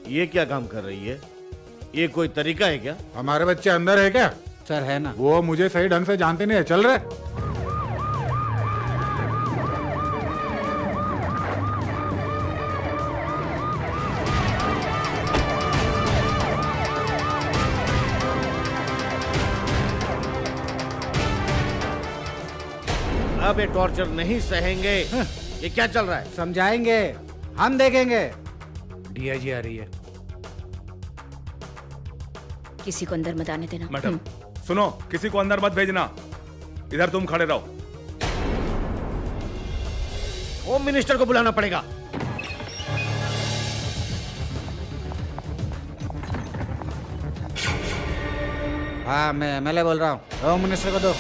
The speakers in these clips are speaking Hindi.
ये क्या काम कर रही है? ये कोई तरीका है क्या? हमारे बच्चे अंदर है क्या? सर है ना। वो मुझे सही ढंग से जानते नहीं है, चल रहे। अब ये टॉर्चर नहीं सहेंगे। ये क्या चल रहा है? समझाएंगे, हम देखेंगे। डीआईजी आ रही है। किसी को अंदर मत आने देना। मैडम सुनो, किसी को अंदर मत भेजना, इधर तुम खड़े रहो। होम मिनिस्टर को बुलाना पड़ेगा। हाँ, मैं एमएलए बोल रहा हूँ। होम मिनिस्टर को दो।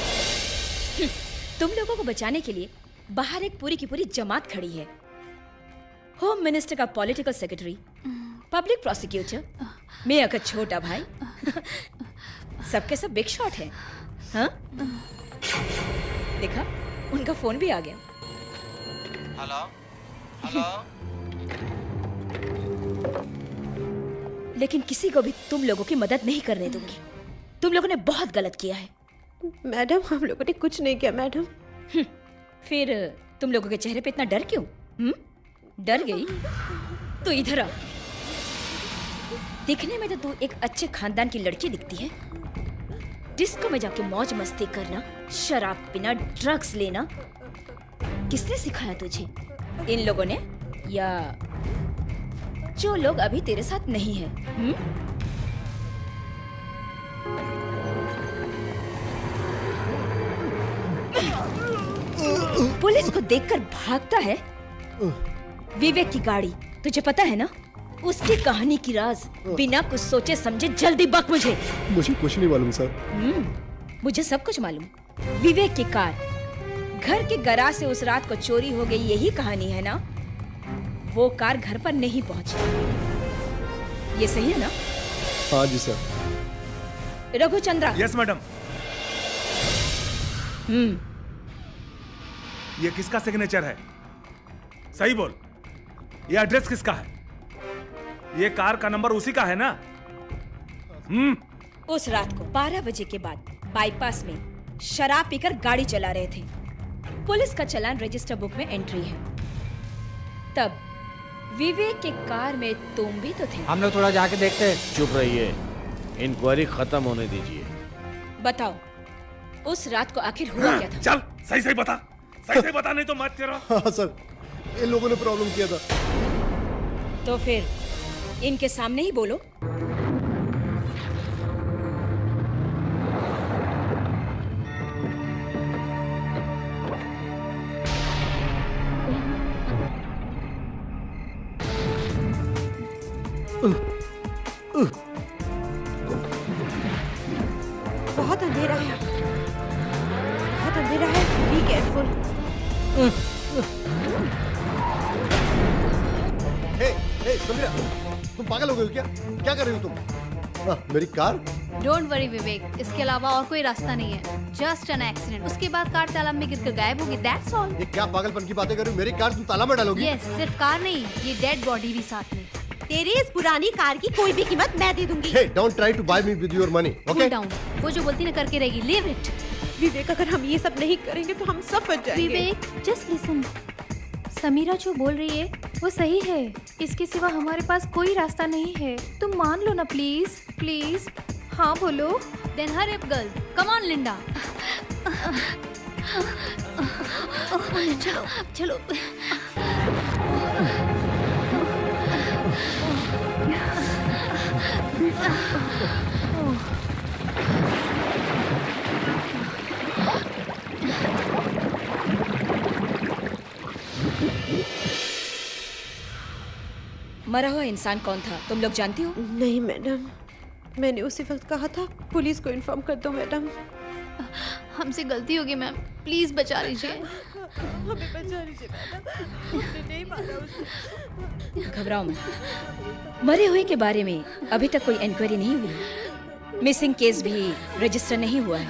तुम लोगों को बचाने के लिए बाहर एक पूरी की पूरी जमात खड़ी है। होम मिनिस्टर का political secretary, public prosecutor, mayor का छोटा भाई, सबके सब बिग शॉट है। हाँ? देखा, उनका फोन भी आ गया। Hello hello. लेकिन किसी को भी तुम लोगों की मदद नहीं करने दूंगी। तुम लोगों ने बहुत गलत किया है। मैडम, हम लोगों ने कुछ नहीं किया मैडम। फिर तुम लोगों के चेहरे पे इतना डर क्यों? डर गई? तो इधर आ। दिखने में तो तू एक अच्छे खानदान की लड़की दिखती है। डिस्को में जाके मौज मस्ती करना, शराब पीना, ड्रग्स लेना किसने सिखाया तुझे? इन लोगों ने, या जो लोग अभी तेरे साथ नहीं है? पुलिस को देखकर भागता है। विवेक की गाड़ी, तुझे पता है ना? उसकी कहानी की राज बिना कुछ सोचे समझे जल्दी बक मुझे। मुझे कुछ नहीं मालूम सर। मुझे सब कुछ मालूम। विवेक की कार घर के गराज से उस रात को चोरी हो गई, यही कहानी है ना? वो कार घर पर नहीं पहुंची। ये सही है ना? हाँ जी सर। रघुचंद्रा। Yes madam. ये किसका सिग्नेचर है? सही बोल, ये एड्रेस किसका है? ये कार का नंबर उसी का है ना? उस रात को 12 बजे के बाद बाईपास में शराब पीकर गाड़ी चला रहे थे। पुलिस का चालान रजिस्टर बुक में एंट्री है। तब विवेक के कार में तुम भी तो थे। हम लोग थोड़ा जाके देखते हैं। चुप रहिए, इंक्वायरी खत्म होने दीजिए। बताओ, उस रात को आखिर हुआ क्या था? चल सही सही बता, सही सही बता, नहीं तो मत तेरा। हाँ सर, इन लोगों ने प्रॉब्लम किया था। तो फिर इनके सामने ही बोलो। बहुत अंधेरा है, बहुत अंधेरा है। Be careful. हे समीरा, तुम पागल हो गए हो क्या? क्या कर रही हो तुम? मेरी कार? डोंट वरी विवेक, इसके अलावा और कोई रास्ता नहीं है। Just an accident. उसके बाद कार तालाब में गिरकर गायब होगी, दैट्स ऑल। ये क्या पागलपन की बातें कर रही हो? मेरी कार तुम तालाब में डालोगी? यस, सिर्फ कार नहीं, ये डेड बॉडी भी साथ में। तेरी इस पुरानी कार की कोई भी कीमत मैं दे दूंगी। Hey, don't try to buy me with your money, okay? Cool down, वो जो बोलती ना करके रहेगी, लीव इट। विवेक, अगर हम ये सब नहीं करेंगे तो हम सब बच जाएंगे। विवेक जस्ट लिसन, समीरा जो बोल रही है वो सही है। इसके सिवा हमारे पास कोई रास्ता नहीं है। तुम मान लो ना प्लीज, प्लीज। हाँ बोलो। Then hurry up girl, come on Linda. चलो चलो। मरा हुआ इंसान कौन था, तुम लोग जानती हो? नहीं मैडम, मैंने उसी वक्त कहा था पुलिस को इन्फॉर्म कर दो मैडम। हमसे गलती होगी मैम, प्लीज बचा लीजिए। हमें बचा लीजिए मैडम, हमने नहीं मारा उसे। घबराओ मत। मरे हुए के बारे में अभी तक कोई इंक्वायरी नहीं हुई। मिसिंग केस भी रजिस्टर नहीं हुआ है,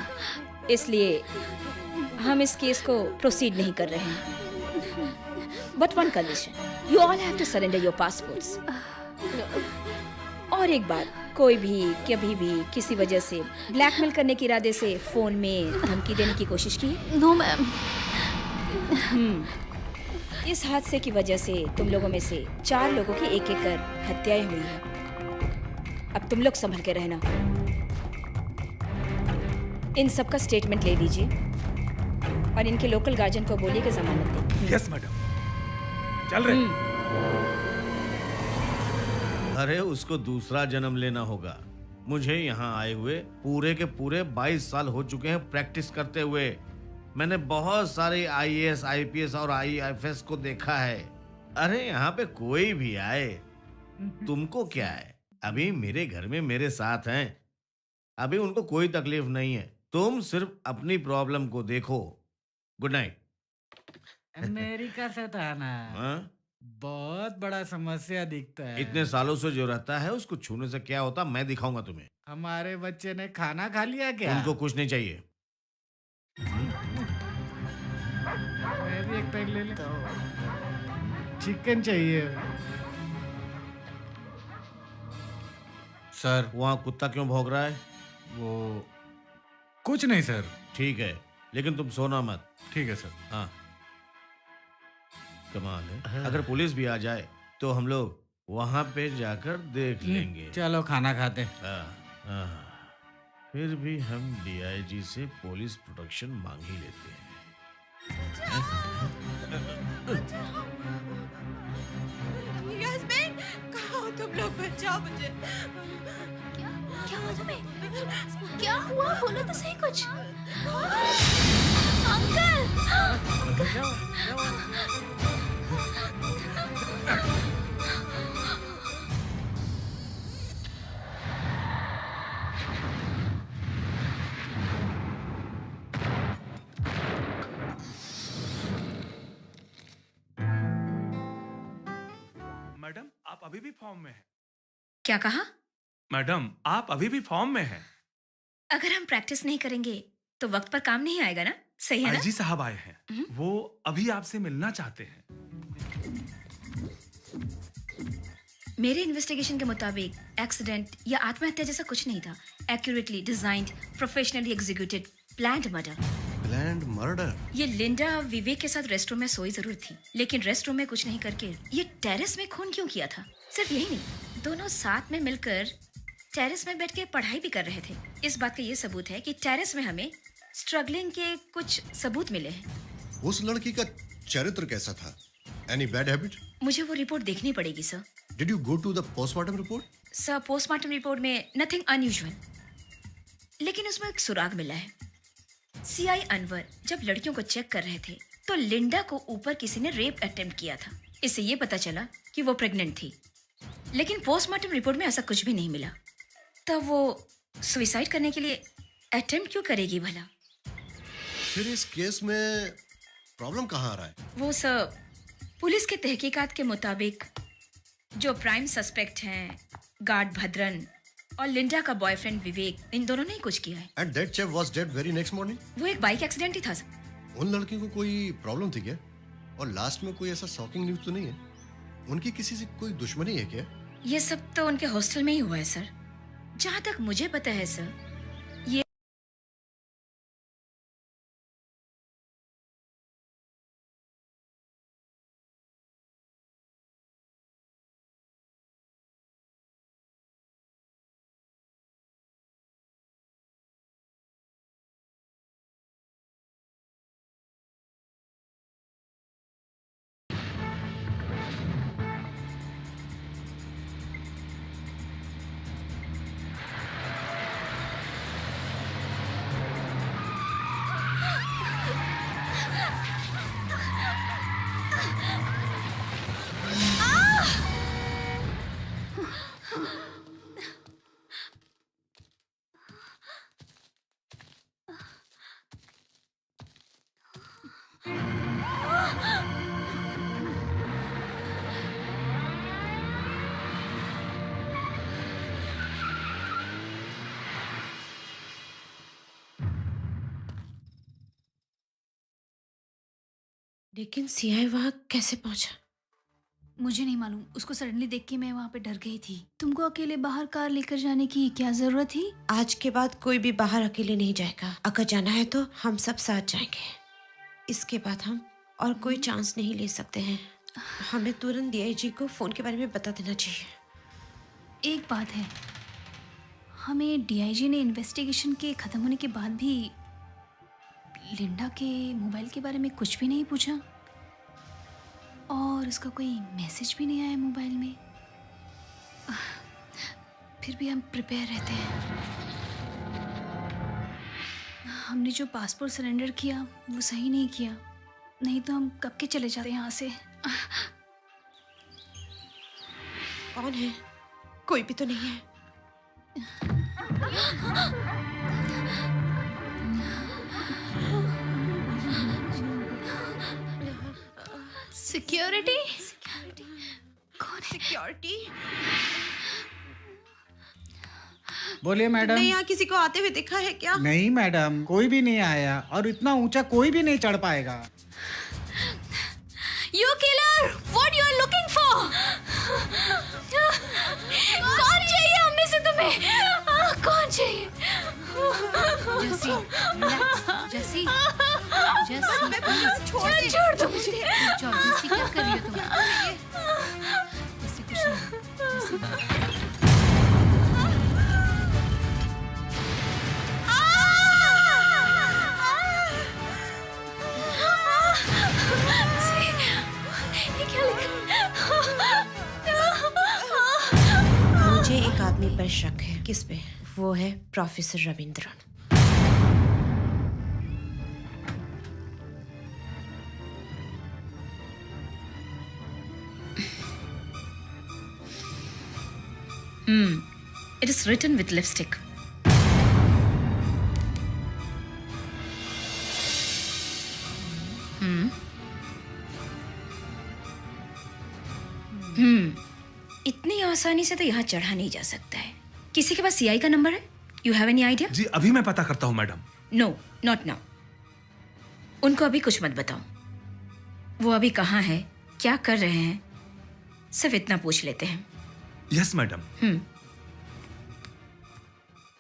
इसलिए हम इस केस को प्रोसीड नहीं कर रहे हैं। But one condition, you all have to surrender your passports. और एक बात, कोई भी कभी भी किसी वजह से ब्लैकमेल करने के इरादे से फोन में धमकी देने की कोशिश की है? No ma'am. इस हादसे की वजह से तुम लोगों में से 4 लोगों की एक एक कर हत्याएं हुई हैं। अब तुम लोग संभल के रहना। इन सब का स्टेटमेंट ले लीजिए और इनके लोकल गार्जियन को बोलिए कि जमानत दें। यस मैडम, चल रहे। अरे उसको दूसरा जन्म लेना होगा। मुझे यहाँ आए हुए पूरे के पूरे 22 साल हो चुके हैं प्रैक्टिस करते हुए। मैंने बहुत सारे आईएएस, आईपीएस और आईएफएस को देखा है। अरे यहाँ पे कोई भी आए, तुमको क्या है? अभी मेरे घर में मेरे साथ हैं, अभी उनको कोई तकलीफ नहीं है। तुम सिर्फ अपनी प्रॉब्लम को देखो। Good night. अमेरिका से था ना, हाँ? बहुत बड़ा समस्या दिखता है। इतने सालों से जो रहता है उसको छूने से क्या होता, मैं दिखाऊंगा तुम्हें। हमारे बच्चे ने खाना खा लिया क्या? उनको कुछ नहीं चाहिए। मैं भी एक पैक ले लेता हूँ। चिकन चाहिए। सर वहाँ कुत्ता क्यों भौंक रहा है? वो कुछ नहीं सर। ठीक है, लेकिन तुम सोना मत। ठीक है सर। हाँ, कमाल है। अगर पुलिस भी आ जाए तो हम लोग वहां पे जाकर देख लेंगे। चलो खाना खाते। हाँ, हाँ। फिर भी हम डीआईजी से पुलिस प्रोटेक्शन मांग ही लेते हैं। यास्मीन, कहाँ हो तुम लोग? बचाओ मुझे। क्या हुआ तुम्हें? क्या हुआ? बोलो तो सही कुछ। अंकल! मैडम, आप अभी भी फॉर्म में हैं। क्या कहा? मैडम, आप अभी भी फॉर्म में हैं। अगर हम प्रैक्टिस नहीं करेंगे तो वक्त पर काम नहीं आएगा ना? सही है ना? आईजी साहब आए हैं, वो अभी आपसे मिलना चाहते हैं। मेरे इन्वेस्टिगेशन के मुताबिक एक्सीडेंट या आत्महत्या जैसा कुछ नहीं था। Accurately designed, professionally executed, planned murder. Planned murder? ये लिंडा विवेक के साथ रेस्टरूम में सोई जरूर थी, लेकिन रेस्टरूम में कुछ नहीं करके ये टेरेस में खून क्यों किया था? सिर्फ यही नहीं, दोनों साथ में मिलकर टेरेस में बैठ के पढ़ाई भी कर रहे थे। इस बात का ये सबूत है कि टेरेस में हमें स्ट्रगलिंग के कुछ सबूत मिले हैं। उस लड़की का चरित्र कैसा था? Any bad habit? मुझे वो रिपोर्ट देखनी पड़ेगी sir. Did you go to the postmortem report? Sir, postmortem report में नथिंग अनयूजुअल, लेकिन उसमें एक सुराग मिला है। सीआई अनवर जब लड़कियों को चेक कर रहे थे तो लिंडा को ऊपर किसी ने रेप अटेम्प्ट किया था। इससे ये पता चला कि वो प्रेग्नेंट थी, लेकिन पोस्टमार्टम रिपोर्ट में ऐसा कुछ भी नहीं मिला। तब वो सुसाइड करने के लिए अटेम्प्ट क्यों करेगी भला? फिर इस केस में प्रॉब्लम कहाँ आ रहा है? वो सर, पुलिस के तहकीकात के मुताबिक जो प्राइम सस्पेक्ट हैं गार्ड भद्रन और लिंडा का बॉयफ्रेंड विवेक, इन दोनों ने ही कुछ किया है। And that chap was dead very next morning? वो एक बाइक एक्सीडेंट ही था सर। उन लड़कियों को कोई प्रॉब्लम थी क्या? और लास्ट में कोई ऐसा शॉकिंग न्यूज़ तो नहीं है? उनकी किसी से कोई दुश्मनी है क्या? ये सब तो उनके हॉस्टल में ही हुआ है सर, जहाँ तक मुझे पता है सर। ये लेकिन सीआई वहां कैसे पहुंचा? मुझे नहीं मालूम, उसको सडनली देख के मैं वहाँ पे डर गई थी। तुमको अकेले बाहर कार लेकर जाने की क्या जरूरत थी? आज के बाद कोई भी बाहर अकेले नहीं जाएगा। अगर जाना है तो हम सब साथ जाएंगे। इसके बाद हम और कोई चांस नहीं ले सकते हैं। हमें तुरंत डीआईजी को फोन के बारे में बता देना चाहिए। एक बात है, हमें डीआईजी ने इन्वेस्टिगेशन के खत्म होने के बाद भी लिंडा के मोबाइल के बारे में कुछ भी नहीं पूछा और उसका कोई मैसेज भी नहीं आया मोबाइल में। फिर भी हम प्रिपेयर रहते हैं। हमने जो पासपोर्ट सरेंडर किया वो सही नहीं किया, नहीं तो हम कब के चले जाते यहाँ से। कौन है? कोई भी तो नहीं है। सिक्योरिटी? कौन है? सिक्योरिटी? बोलिए मैडम। तुमने यहाँ किसी को आते हुए देखा है क्या? नहीं मैडम, कोई भी नहीं आया और इतना ऊंचा कोई भी नहीं चढ़ पाएगा। You killer! What you are looking for? कौन चाहिए हम में से तुम्हें? कौन चाहिए? जैसी, जैसी, जैसी, छोड़ दो मुझे। जैसी क्या कर रही हो तुम? जैसी कुछ नहीं। जैसी मुझे एक आदमी पर शक है। किस पे? वो है professor Ravindran. It is written with lipstick. इतनी आसानी से तो यहाँ चढ़ा नहीं जा सकता है। किसी के पास सीआई का नंबर है? You have any idea? जी अभी मैं पता करता हूँ मैडम। No, not now. उनको अभी कुछ मत बताओ। वो अभी कहाँ है, क्या कर रहे हैं, सिर्फ इतना पूछ लेते हैं। Yes madam.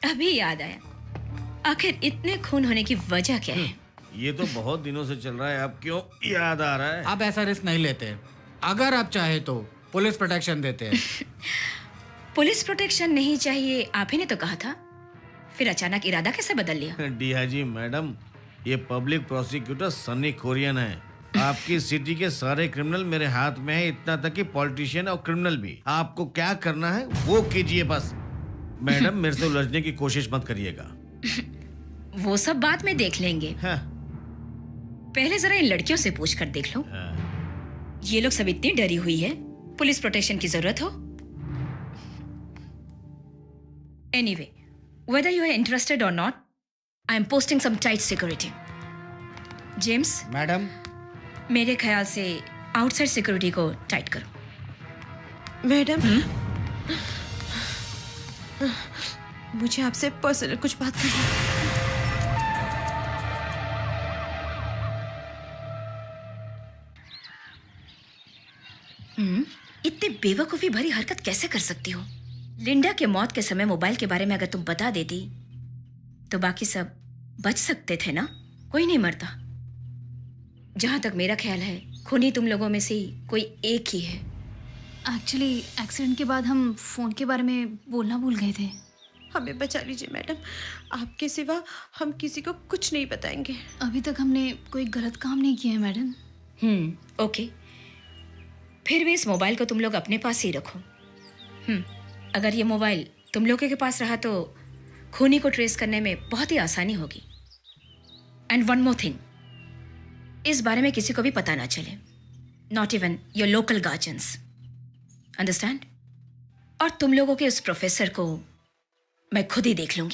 अभी याद आया, आखिर इतने खून होने की वजह क्या है? ये तो बहुत दिनों से चल रहा है, अब क्यों याद आ रहा है? आप ऐसा रिस्क नहीं लेते। अगर आप चाहे तो पुलिस प्रोटेक्शन देते हैं। पुलिस प्रोटेक्शन नहीं चाहिए, आप ही ने तो कहा था। फिर अचानक इरादा कैसे बदल लिया? डीआईजी मैडम, ये पब्लिक प्रोसिक्यूटर सनी कोरियन है। आपकी सिटी के सारे क्रिमिनल मेरे हाथ में है, इतना तक कि पॉलिटिशियन और क्रिमिनल भी। आपको क्या करना है वो कीजिए बस। मैडम मेरे से उलझने की कोशिश मत करिएगा। वो सब बाद में देख लेंगे। हाँ, पहले जरा इन लड़कियों से पूछ कर देख लो। हाँ। ये लोग सब इतनी डरी हुई है, पुलिस प्रोटेक्शन की जरूरत हो? Anyway, whether you are interested or not, I am posting some tight security. James, madam, मेरे ख्याल से आउटसाइड सिक्योरिटी को टाइट करो। मैडम, मुझे आपसे पर्सनल कुछ बात करनी है। इतनी बेवकूफी भरी हरकत कैसे कर सकती हो? लिंडा के मौत के समय मोबाइल के बारे में अगर तुम बता देती तो बाकी सब बच सकते थे ना? कोई नहीं मरता। जहां तक मेरा ख्याल है, खूनी तुम लोगों में से ही कोई एक ही है। एक्चुअली एक्सीडेंट के बाद हम फोन के बारे में बोलना भूल गए थे। हमें बचा लीजिए मैडम, आपके सिवा हम किसी को कुछ नहीं बताएंगे। अभी तक हमने कोई गलत काम नहीं किया है मैडम। ओके, फिर भी इस मोबाइल को तुम लोग अपने पास ही रखो। अगर ये मोबाइल तुम लोगों के पास रहा तो खूनी को ट्रेस करने में बहुत ही आसानी होगी। एंड वन मोर थिंग, इस बारे में किसी को भी पता ना चले, not even your local guardians, understand? और तुम लोगों के उस प्रोफेसर को मैं खुद ही देख लूंगी।